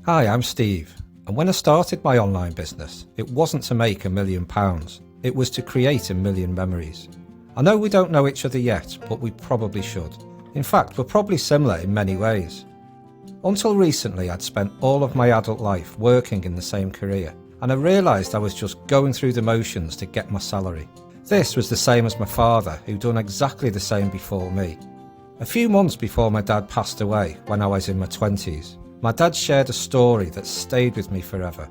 Hi, I'm Steve, and when I started my online business, it wasn't to make £1 million, it was to create 1 million memories. I know we don't know each other yet, but we probably should. In fact, we're probably similar in many ways. Until recently, I'd spent all of my adult life working in the same career, and I realised I was just going through the motions to get my salary. This was the same as my father, who'd done exactly the same before me. A few months before my dad passed away, when I was in my 20s, my dad shared a story that stayed with me forever.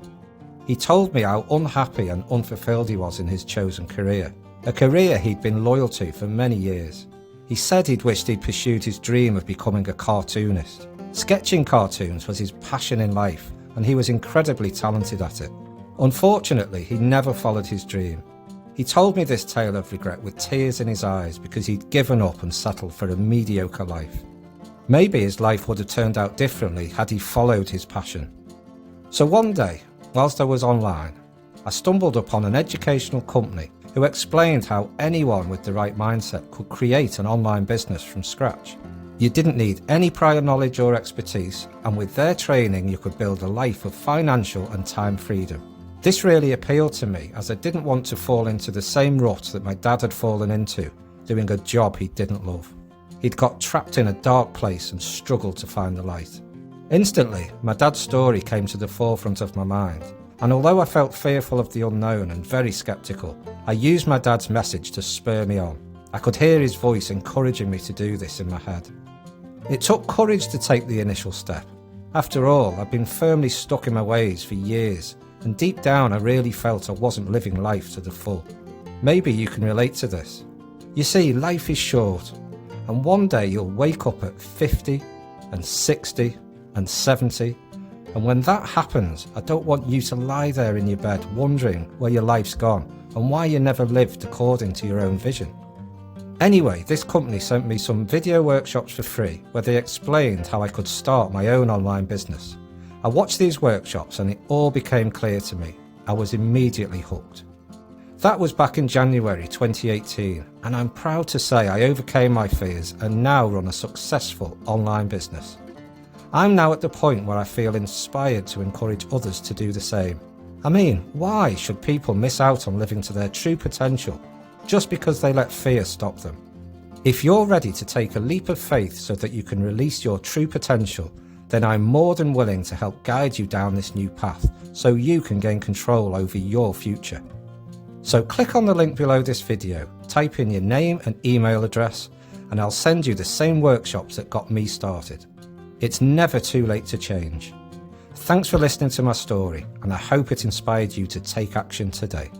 He told me how unhappy and unfulfilled he was in his chosen career, a career he'd been loyal to for many years. He said he'd wished he'd pursued his dream of becoming a cartoonist. Sketching cartoons was his passion in life, and he was incredibly talented at it. Unfortunately, he never followed his dream. He told me this tale of regret with tears in his eyes because he'd given up and settled for a mediocre life. Maybe his life would have turned out differently had he followed his passion. So one day, whilst I was online, I stumbled upon an educational company who explained how anyone with the right mindset could create an online business from scratch. You didn't need any prior knowledge or expertise, and with their training you could build a life of financial and time freedom. This really appealed to me, as I didn't want to fall into the same rut that my dad had fallen into, doing a job he didn't love. He'd got trapped in a dark place and struggled to find the light. Instantly, my dad's story came to the forefront of my mind, and although I felt fearful of the unknown and very sceptical, I used my dad's message to spur me on. I could hear his voice encouraging me to do this in my head. It took courage to take the initial step. After all, I'd been firmly stuck in my ways for years, and deep down I really felt I wasn't living life to the full. Maybe you can relate to this. You see, life is short, and one day you'll wake up at 50 and 60 and 70, and when that happens, I don't want you to lie there in your bed wondering where your life's gone and why you never lived according to your own vision. Anyway, this company sent me some video workshops for free where they explained how I could start my own online business. I watched these workshops and it all became clear to me. I was immediately hooked. That was back in January 2018, and I'm proud to say I overcame my fears and now run a successful online business. I'm now at the point where I feel inspired to encourage others to do the same. I mean, why should people miss out on living to their true potential just because they let fear stop them? If you're ready to take a leap of faith so that you can release your true potential, then I'm more than willing to help guide you down this new path so you can gain control over your future. So click on the link below this video, type in your name and email address, and I'll send you the same workshops that got me started. It's never too late to change. Thanks for listening to my story, and I hope it inspired you to take action today.